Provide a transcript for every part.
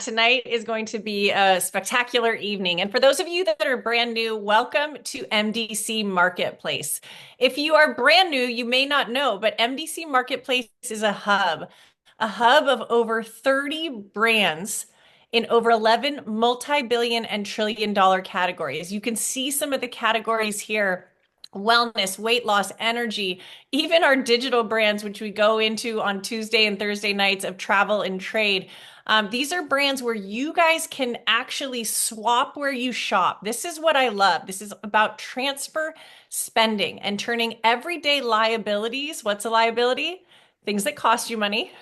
Tonight is going to be a spectacular evening. And for those of you that are brand new, welcome to MDC Marketplace. If you are brand new, you may not know, but MDC Marketplace is a hub of over 30 brands in over 11 multi-billion and trillion dollar categories. You can see some of the categories here. Wellness, weight loss, energy, even our digital brands, which we go into on Tuesday and Thursday nights of travel and trade. These are brands where you guys can actually swap where you shop. This is what I love. This is about transfer spending and turning everyday liabilities. What's a liability? Things that cost you money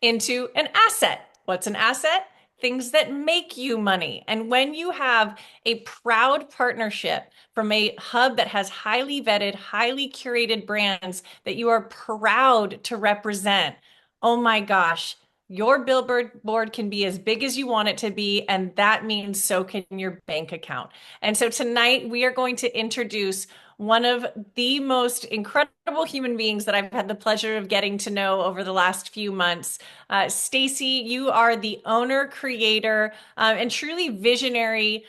into an asset. What's an asset? Things that make you money. And when you have a proud partnership from a hub that has highly vetted, highly curated brands that you are proud to represent, oh my gosh, your billboard board can be as big as you want it to be, and that means so can your bank account. And so tonight we are going to introduce one of the most incredible human beings that I've had the pleasure of getting to know over the last few months. Stacy, you are the owner, creator, and truly visionary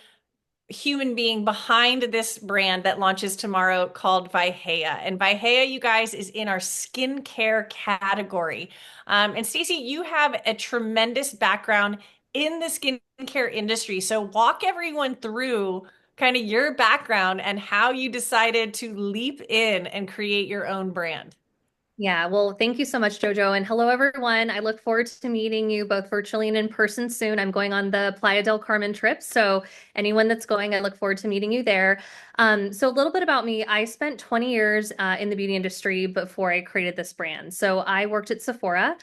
human being behind this brand that launches tomorrow called Vaihea. And Vaihea, you guys, is in our skincare category. And Stacey, you have a tremendous background in the skincare industry. So walk everyone through kind of your background and how you decided to leap in and create your own brand. Yeah, well, thank you so much, Jojo. And hello, everyone. I look forward to meeting you both virtually and in person soon. I'm going on the Playa del Carmen trip. So, anyone that's going, I look forward to meeting you there. So, a little bit about me. I spent 20 years in the beauty industry before I created this brand. So, I worked at Sephora,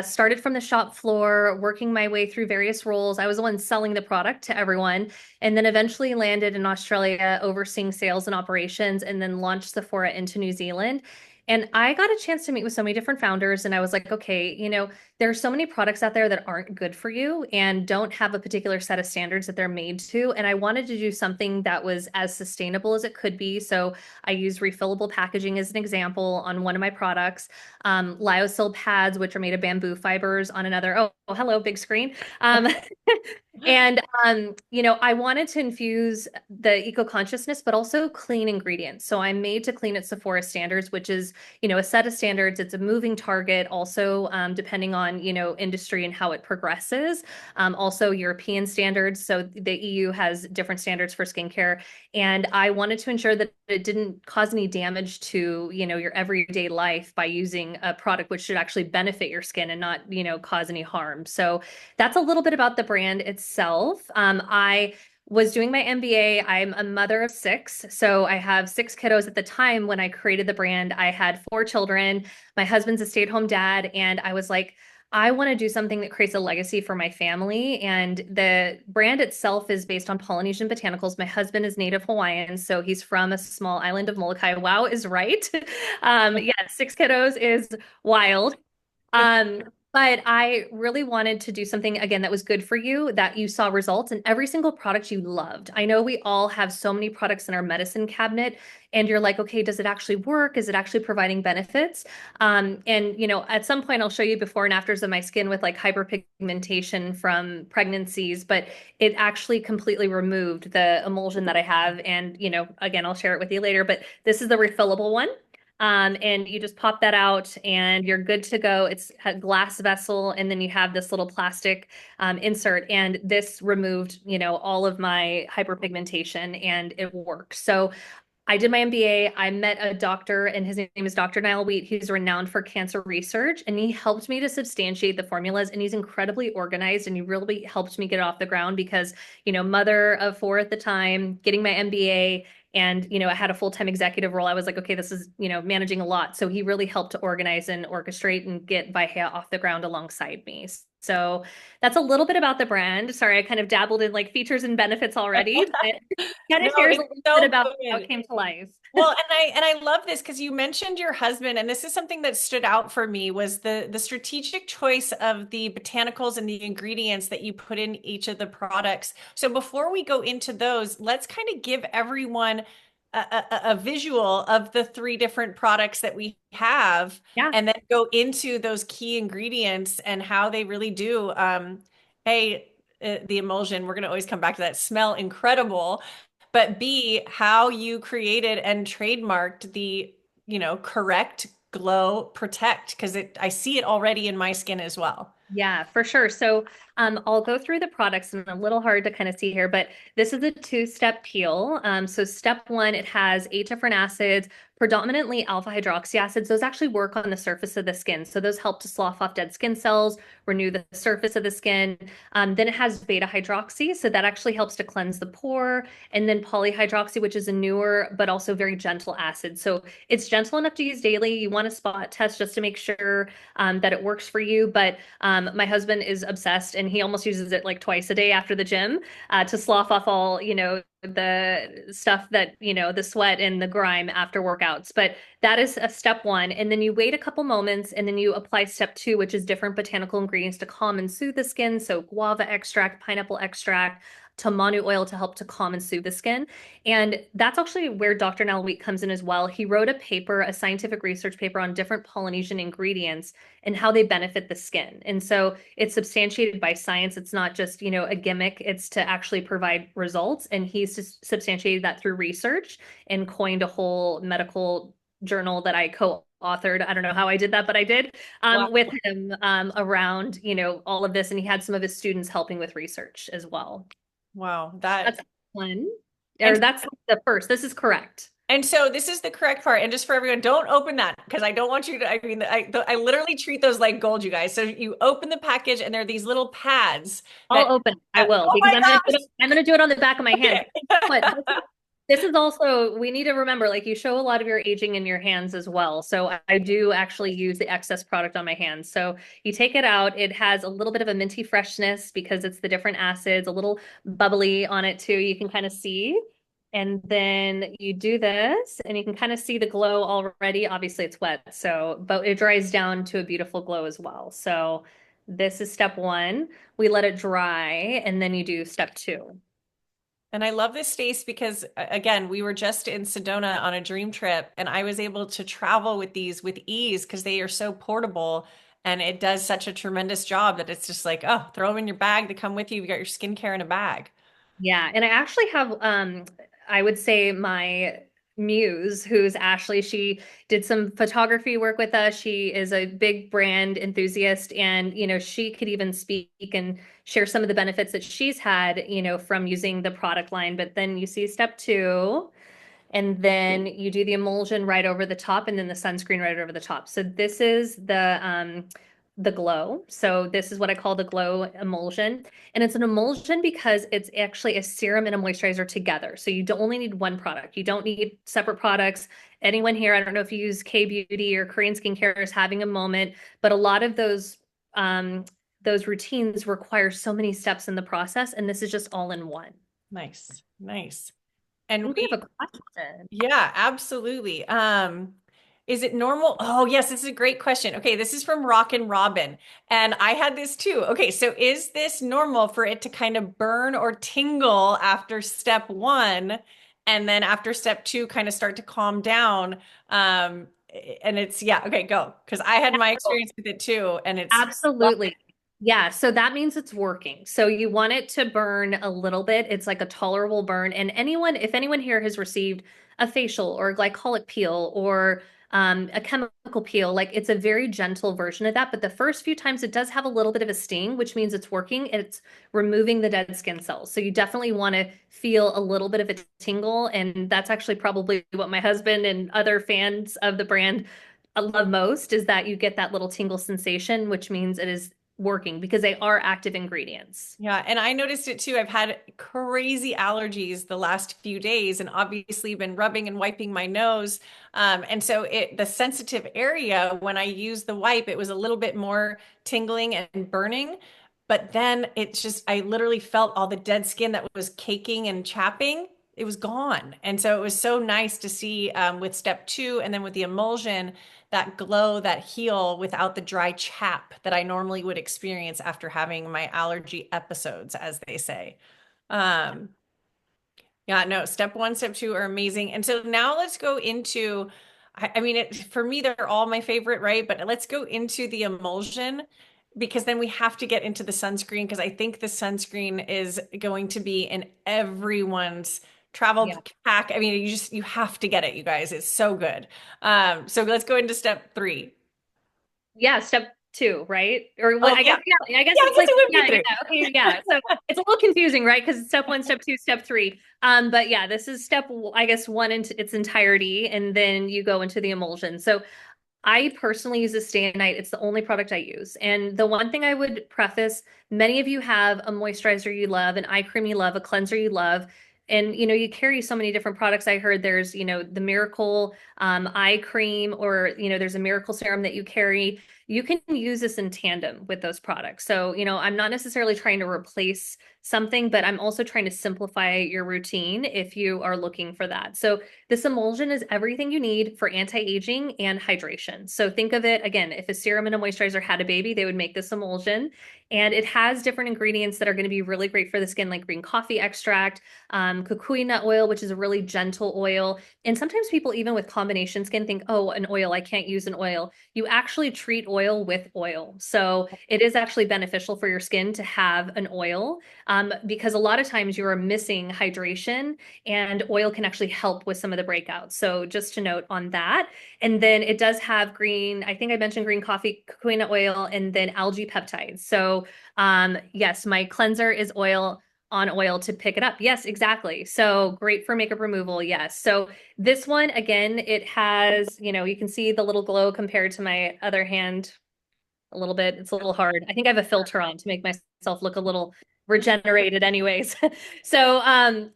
started from the shop floor, working my way through various roles. I was the one selling the product to everyone, and then eventually landed in Australia, overseeing sales and operations, and then launched Sephora into New Zealand. And I got a chance to meet with so many different founders, and I was like, okay, there are so many products out there that aren't good for you and don't have a particular set of standards that they're made to. And I wanted to do something that was as sustainable as it could be. So I used refillable packaging as an example on one of my products, lyocell pads, which are made of bamboo fibers on another. Oh, hello, big screen. Um, And I wanted to infuse the eco-consciousness, but also clean ingredients. So I'm made to clean at Sephora standards, which is, a set of standards. It's a moving target, also depending on, industry and how it progresses. Also European standards. So the EU has different standards for skincare. And I wanted to ensure that it didn't cause any damage to, your everyday life by using a product which should actually benefit your skin and not, cause any harm. So that's a little bit about the brand itself. I was doing my MBA. I'm a mother of six. So I have six kiddos. At the time when I created the brand, I had four children. My husband's a stay-at-home dad. And I was like, I want to do something that creates a legacy for my family. And the brand itself is based on Polynesian botanicals. My husband is native Hawaiian, so he's from a small island of Molokai. Wow is right. Yeah, six kiddos is wild. Um, but I really wanted to do something again that was good for you, that you saw results in every single product you loved. I know we all have so many products in our medicine cabinet, and you're like, okay, does it actually work? Is it actually providing benefits? And at some point I'll show you before and afters of my skin with like hyperpigmentation from pregnancies, but it actually completely removed the emulsion that I have. And again, I'll share it with you later, but this is the refillable one. And you just pop that out and you're good to go. It's a glass vessel, and then you have this little plastic insert. And this removed, all of my hyperpigmentation, and it worked. So I did my MBA. I met a doctor, and his name is Dr. Niall Wheat. He's renowned for cancer research, and he helped me to substantiate the formulas. And he's incredibly organized, and he really helped me get it off the ground because, mother of four at the time, getting my MBA, and I had a full-time executive role. I was like, okay, this is managing a lot. So he really helped to organize and orchestrate and get Vaihea off the ground alongside me. So that's a little bit about the brand. Sorry, I kind of dabbled in like features and benefits already, but kind No, of shares a it's little bit so about how it good. came to life. Well, and I love this because you mentioned your husband, and this is something that stood out for me was the strategic choice of the botanicals and the ingredients that you put in each of the products. So before we go into those, let's kind of give everyone a visual of the three different products that we have, Yeah. and then go into those key ingredients and how they really do. Hey. the emulsion, we're going to always come back to that, smell incredible. But B, how you created and trademarked the, correct glow protect, because I see it already in my skin as well. Yeah, for sure. So I'll go through the products and a little hard to kind of see here, but this is a two-step peel. So step one, it has 8 different acids, predominantly alpha hydroxy acids. Those actually work on the surface of the skin. So those help to slough off dead skin cells, renew the surface of the skin. Then it has beta hydroxy. So that actually helps to cleanse the pore. And then polyhydroxy, which is a newer but also very gentle acid. So it's gentle enough to use daily. You want to spot test just to make sure that it works for you. But my husband is obsessed and he almost uses it like twice a day after the gym to slough off all, the stuff that, the sweat and the grime after workouts. But that is a step one. And then you wait a couple moments and then you apply step two, which is different botanical ingredients to calm and soothe the skin. So guava extract, pineapple extract, tamanu oil to help to calm and soothe the skin. And that's actually where Dr. Nalweek comes in as well. He wrote a paper, a scientific research paper on different Polynesian ingredients and how they benefit the skin. And so it's substantiated by science. It's not just, a gimmick. It's to actually provide results. And he's substantiated that through research and coined a whole medical journal that I co-authored. I don't know how I did that, but I did Wow. with him around, all of this. And he had some of his students helping with research as well. Wow. That's one. And Or that's the first. This is correct. And so this is the correct part. And just for everyone, don't open that because I don't want you to. I mean, I literally treat those like gold, you guys. So you open the package and there are these little pads I'll that, open it. I will oh because my gosh. I'm gonna do it on the back of my hand. Okay. But this is also, we need to remember, like you show a lot of your aging in your hands as well. So I do actually use the excess product on my hands. So you take it out, it has a little bit of a minty freshness because it's the different acids, a little bubbly on it too. You can kind of see. And then you do this and you can kind of see the glow already. Obviously it's wet, so, but it dries down to a beautiful glow as well. So this is step one. We let it dry and then you do step two. And I love this space because, again, we were just in Sedona on a dream trip, and I was able to travel with these with ease because they are so portable. And it does such a tremendous job that it's just like, oh, throw them in your bag. They come with you. You got your skincare in a bag. Yeah, and I actually have I would say my muse, who's Ashley, she did some photography work with us. She is a big brand enthusiast and she could even speak and share some of the benefits that she's had, from using the product line. But then you see step two, and then you do the emulsion right over the top and then the sunscreen right over the top. So this is the glow. So this is what I call the glow emulsion. And it's an emulsion because it's actually a serum and a moisturizer together. So you don't only need one product. You don't need separate products. Anyone here, I don't know if you use K Beauty or Korean skincare is having a moment, but a lot of those routines require so many steps in the process, and this is just all in one. Nice, nice. I And think we have a question. yeah, absolutely. Is it normal? Oh, yes, this is a great question. Okay, this is from Rockin' Robin. And I had this too. Okay, so is this normal for it to kind of burn or tingle after step one, and then after step two, kind of start to calm down? And it's, yeah, okay, go. Because I had my experience with it too, and it's Absolutely. Yeah, so that means it's working. So you want it to burn a little bit. It's like a tolerable burn. And if anyone here has received a facial or a glycolic peel or a chemical peel, like it's a very gentle version of that. But the first few times it does have a little bit of a sting, which means it's working. It's removing the dead skin cells. So you definitely want to feel a little bit of a tingle. And that's actually probably what my husband and other fans of the brand I love most is that you get that little tingle sensation, which means it is working because they are active ingredients. Yeah, and I noticed it too. I've had crazy allergies the last few days and obviously been rubbing and wiping my nose. And so the sensitive area, when I used the wipe, it was a little bit more tingling and burning. But then it's just, I literally felt all the dead skin that was caking and chapping. It was gone. And so it was so nice to see with step two and then with the emulsion that glow, that heal without the dry chap that I normally would experience after having my allergy episodes, as they say. Um, yeah, no, step one, step two are amazing. And so now let's go into, I mean, for me, they're all my favorite, right? But let's go into the emulsion. because then we have to get into the sunscreen because I think the sunscreen is going to be in everyone's travel Yeah. pack. I mean, you have to get it, you guys. It's so good. So let's go into step three. Yeah, step two, right? Or what? Oh I guess, yeah, yeah, I guess yeah. I it's guess like, it would yeah, be three. yeah, okay, yeah. So it's a little confusing, right? Because it's step one, step two, step three. But yeah, this is I guess one in its entirety, and then you go into the emulsion. So I personally use a stay night. It's the only product I use. And the one thing I would preface, many of you have a moisturizer you love, an eye cream you love, a cleanser you love. And you carry so many different products. I heard there's the Miracle eye cream, or there's a Miracle serum that you carry. You can use this in tandem with those products. So I'm not necessarily trying to replace something, but I'm also trying to simplify your routine if you are looking for that. So this emulsion is everything you need for anti-aging and hydration. So think of it again, if a serum and a moisturizer had a baby, they would make this emulsion. And it has different ingredients that are going to be really great for the skin, like green coffee extract, kukui nut oil, which is a really gentle oil. And sometimes people, even with combination skin, think, oh, an oil, I can't use an oil. You actually treat oil with oil. So it is actually beneficial for your skin to have an oil, because a lot of times you are missing hydration, and oil can actually help with some of the breakouts. So just to note on that. And then it does have green, I think I mentioned green coffee, coconut oil, and then algae peptides. So yes, my cleanser is oil on oil to pick it up. Yes, exactly. So great for makeup removal. Yes. So this one, again, it has, you can see the little glow compared to my other hand a little bit. It's a little hard. I think I have a filter on to make myself look a little regenerated anyways. So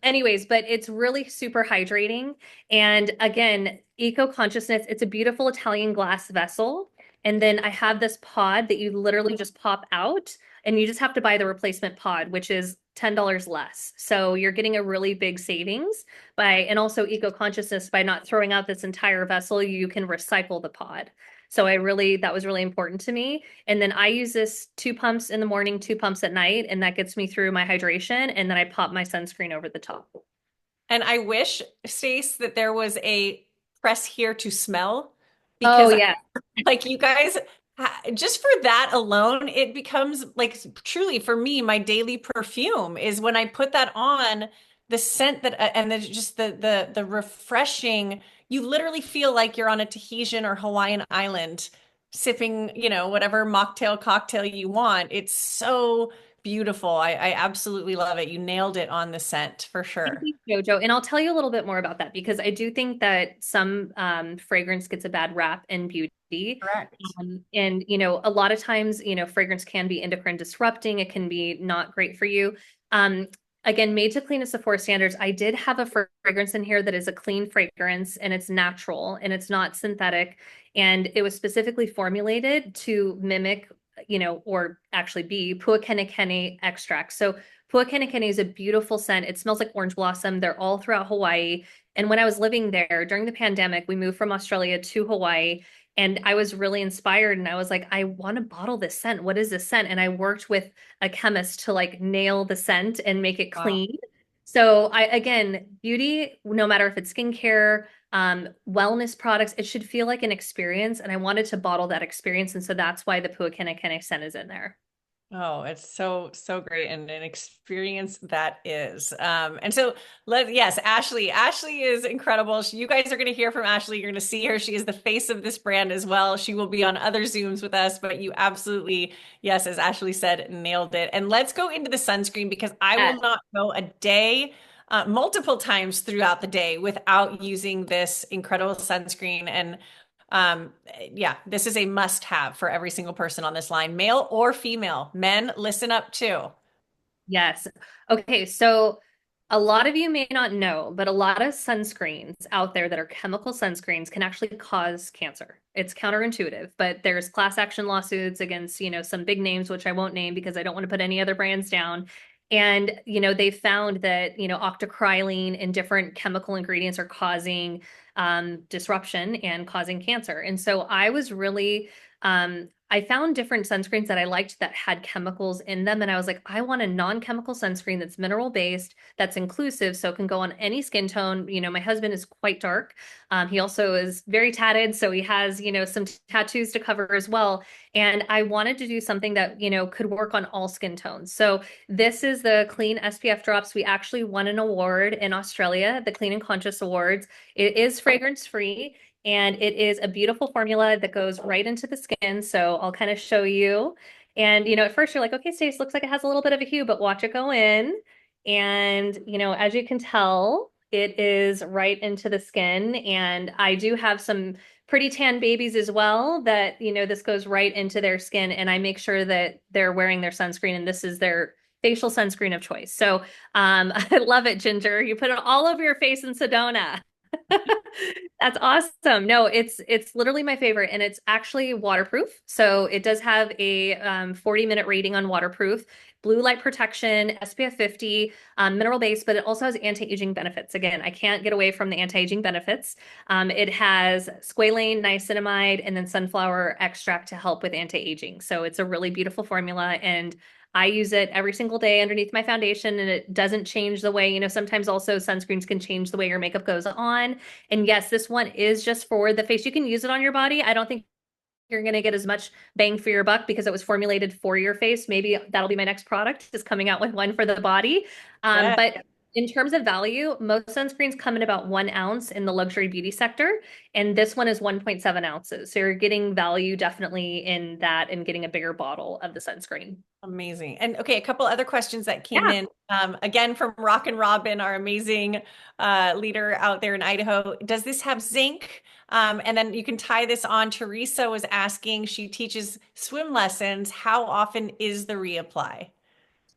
anyways, but it's really super hydrating. And again, eco consciousness, it's a beautiful Italian glass vessel. And then I have this pod that you literally just pop out, and you just have to buy the replacement pod, which is $10 less. So you're getting a really big savings and also eco consciousness by not throwing out this entire vessel. You can recycle the pod. So that was really important to me. And then I use this 2 pumps in the morning, 2 pumps at night, and that gets me through my hydration. And then I pop my sunscreen over the top. And I wish, Stace, that there was a press here to smell Oh, because yeah. like you guys, just for that alone, it becomes like truly for me, my daily perfume is when I put that on, the scent that and just the refreshing, you literally feel like you're on a Tahitian or Hawaiian island sipping, whatever mocktail cocktail you want. It's so beautiful. I absolutely love it. You nailed it on the scent for Thank sure. you, Jojo. And I'll tell you a little bit more about that, because I do think that some fragrance gets a bad rap in beauty. Correct. And, a lot of times, fragrance can be endocrine disrupting. It can be not great for you. Um, Again, made to clean is Sephora standards. I did have a fragrance in here that is a clean fragrance, and it's natural and it's not synthetic. And it was specifically formulated to mimic, or actually be puakenekene extract. So Puakenekene is a beautiful scent. It smells like orange blossom. They're all throughout Hawaii. And when I was living there during the pandemic, we moved from Australia to Hawaii. And I was really inspired, and I was like, I want to bottle this scent. What is this scent? And I worked with a chemist to like nail the scent and make it Wow. clean. So again, beauty, no matter if it's skincare, wellness products, it should feel like an experience. And I wanted to bottle that experience. And so that's why the Puakenekene scent is in there. Oh, it's so, so great and an experience that is. And so yes, Ashley. Ashley is incredible. You guys are going to hear from Ashley. You're going to see her. She is the face of this brand as well. She will be on other Zooms with us, but you absolutely, yes, as Ashley said, nailed it. And let's go into the sunscreen because I will Yes. not go a day, multiple times throughout the day without using this incredible sunscreen. And um, yeah, this is a must have for every single person on this line, male or female. Men, listen up too. Yes. Okay, so a lot of you may not know, but a lot of sunscreens out there that are chemical sunscreens can actually cause cancer. It's counterintuitive, but there's class action lawsuits against, some big names, which I won't name because I don't want to put any other brands down. And, they found that, octocrylene and different chemical ingredients are causing disruption and causing cancer. And so I was really I found different sunscreens that I liked that had chemicals in them. And I was like, I want a non-chemical sunscreen that's mineral based, that's inclusive, so it can go on any skin tone. My husband is quite dark. He also is very tatted, so he has, some tattoos to cover as well. And I wanted to do something that, could work on all skin tones. So this is the Clean SPF drops. We actually won an award in Australia, the Clean and Conscious Awards. It is fragrance free. And it is a beautiful formula that goes right into the skin. So I'll kind of show you. And, at first you're like, okay, Stace, looks like it has a little bit of a hue, but watch it go in. And, as you can tell, it is right into the skin. And I do have some pretty tan babies as well that, this goes right into their skin. And I make sure that they're wearing their sunscreen and this is their facial sunscreen of choice. So I love it, Ginger. You put it all over your face in Sedona. That's awesome. No, it's literally my favorite, and it's actually waterproof. So it does have a 40-minute rating on waterproof, blue light protection, SPF 50, mineral base, but it also has anti-aging benefits. Again, I can't get away from the anti-aging benefits. It has squalane, niacinamide, and then sunflower extract to help with anti-aging. So it's a really beautiful formula, and I use it every single day underneath my foundation, and it doesn't change the way, sometimes also sunscreens can change the way your makeup goes on. And yes, this one is just for the face. You can use it on your body. I don't think you're going to get as much bang for your buck because it was formulated for your face. Maybe that'll be my next product, is coming out with one for the body. Yeah. But in terms of value, most sunscreens come in about 1 ounce in the luxury beauty sector, and this one is 1.7 ounces. So you're getting value definitely in that and getting a bigger bottle of the sunscreen. Amazing. And okay, a couple other questions that came Yeah. in. Again, from Rock and Robin, our amazing leader out there in Idaho. Does this have zinc? And then you can tie this on. Teresa was asking, she teaches swim lessons. How often is the reapply?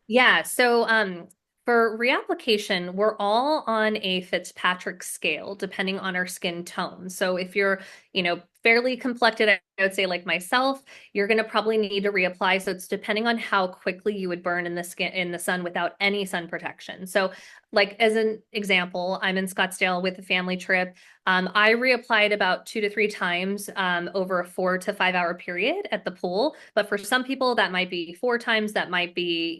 Yeah, so for reapplication, we're all on a Fitzpatrick scale depending on our skin tone. So if you're, fairly complected, I would say like myself, you're going to probably need to reapply. So it's depending on how quickly you would burn in the skin in the sun without any sun protection. So like as an example, I'm in Scottsdale with a family trip. I reapplied about 2 to 3 times over a 4 to 5 hour period at the pool. But for some people, that might be 4 times, that might be,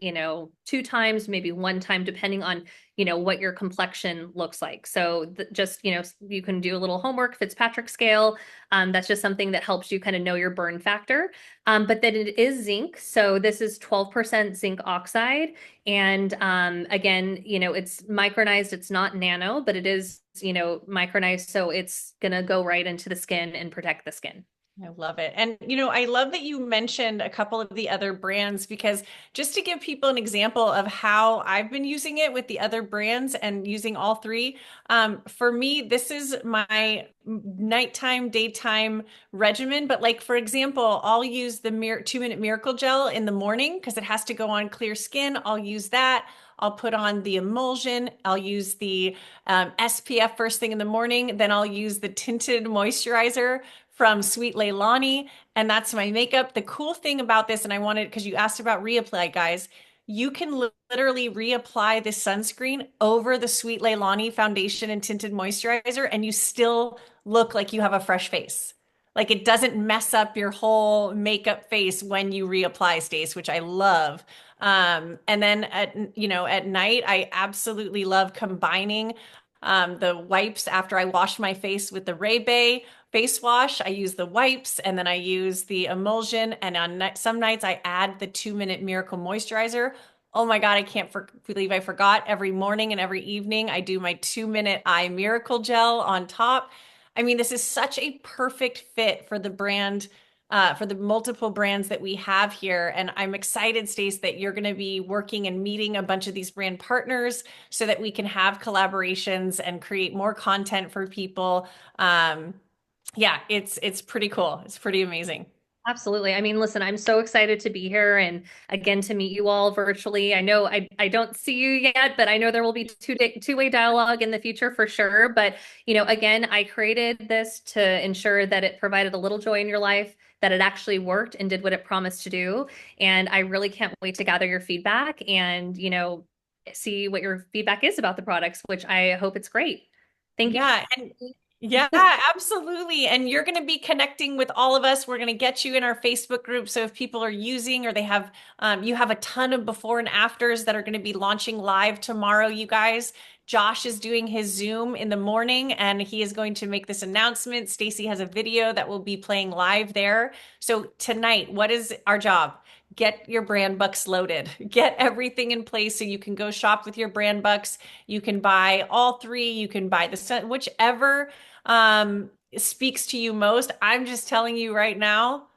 2 times, maybe 1 time, depending on, what your complexion looks like. So just, you can do a little homework, Fitzpatrick scale. That's just something that helps you kind of know your burn factor. But then it is zinc. So this is 12% zinc oxide. And again, it's micronized, it's not nano, but it is, micronized. So it's going to go right into the skin and protect the skin. I love it. And, I love that you mentioned a couple of the other brands, because just to give people an example of how I've been using it with the other brands and using all three, for me, this is my nighttime, daytime regimen. But like, for example, I'll use the 2-minute Miracle Gel in the morning because it has to go on clear skin. I'll use that. I'll put on the emulsion. I'll use the SPF first thing in the morning. Then I'll use the tinted moisturizer from Sweet Leilani, and that's my makeup. The cool thing about this, and I wanted, because you asked about reapply, guys, you can literally reapply this sunscreen over the Sweet Leilani foundation and tinted moisturizer, and you still look like you have a fresh face. Like it doesn't mess up your whole makeup face when you reapply, Stace, which I love. And then at night, I absolutely love combining the wipes after I wash my face with the Ray Bay face wash. I use the wipes and then I use the emulsion. And on some nights, I add the 2-minute Miracle Moisturizer. Oh my God, I can't believe I forgot. Every morning and every evening, I do my 2-minute eye Miracle Gel on top. I mean, this is such a perfect fit for the brand, for the multiple brands that we have here. And I'm excited, Stace, that you're going to be working and meeting a bunch of these brand partners so that we can have collaborations and create more content for people. Yeah, it's pretty cool. It's pretty amazing. Absolutely. I mean, listen, I'm so excited to be here and again to meet you all virtually. I know I don't see you yet, but I know there will be two-way dialogue in the future for sure. But, again, I created this to ensure that it provided a little joy in your life, that it actually worked and did what it promised to do. And I really can't wait to gather your feedback and, see what your feedback is about the products, which I hope it's great. Thank you. Yeah, and Yeah, absolutely. And you're going to be connecting with all of us. We're going to get you in our Facebook group. So if people are using or they have, you have a ton of before and afters that are going to be launching live tomorrow, you guys. Josh is doing his Zoom in the morning and he is going to make this announcement. Stacy has a video that will be playing live there. So tonight, what is our job? Get your brand bucks loaded. Get everything in place so you can go shop with your brand bucks. You can buy all three. You can buy whichever speaks to you most. I'm just telling you right now,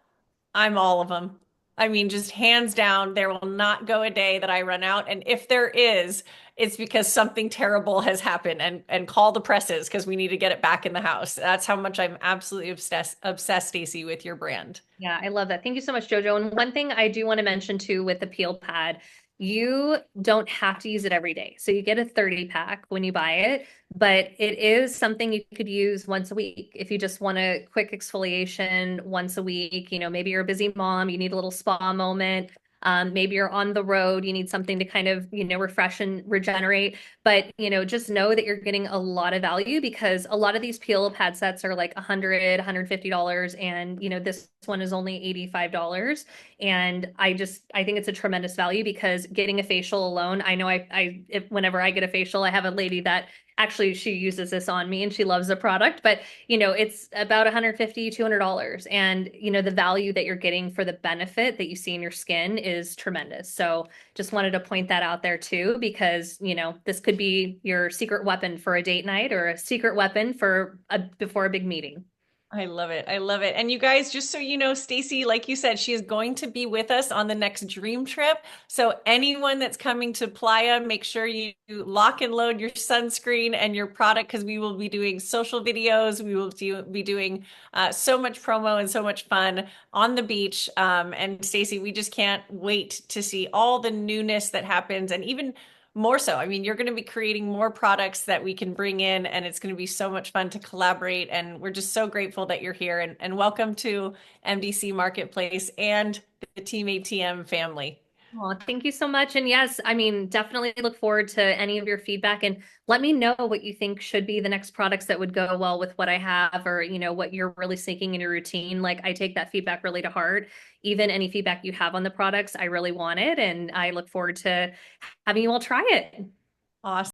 I'm all of them. I mean, just hands down, there will not go a day that I run out. And if there is, it's because something terrible has happened and call the presses because we need to get it back in the house. That's how much I'm absolutely obsessed, Stacy, with your brand. Yeah, I love that. Thank you so much, Jojo. And one thing I do want to mention too with the peel pad, you don't have to use it every day. So you get a 30 pack when you buy it, but it is something you could use once a week. If you just want a quick exfoliation once a week, maybe you're a busy mom, you need a little spa moment. Maybe you're on the road, you need something to kind of, refresh and regenerate. But, just know that you're getting a lot of value because a lot of these peel pad sets are like $100, $150. And, this one is only $85. And I think it's a tremendous value because getting a facial alone, I know whenever I get a facial, I have a lady that actually she uses this on me and she loves the product, but it's about $150, $200. And, the value that you're getting for the benefit that you see in your skin is tremendous. So just wanted to point that out there too, because, this could be your secret weapon for a date night or a secret weapon before a big meeting. I love it. I love it. And you guys, just so you know, Stacy, like you said, she is going to be with us on the next dream trip. So anyone that's coming to Playa, make sure you lock and load your sunscreen and your product because we will be doing social videos. We will be doing so much promo and so much fun on the beach. And Stacy, we just can't wait to see all the newness that happens and even more so. I mean, you're going to be creating more products that we can bring in, and it's going to be so much fun to collaborate. And we're just so grateful that you're here. And welcome to MDC Marketplace and the Team ATM family. Oh, thank you so much. And yes, I mean, definitely look forward to any of your feedback and let me know what you think should be the next products that would go well with what I have or, what you're really seeking in your routine. Like I take that feedback really to heart. Even any feedback you have on the products, I really want it. And I look forward to having you all try it. Awesome.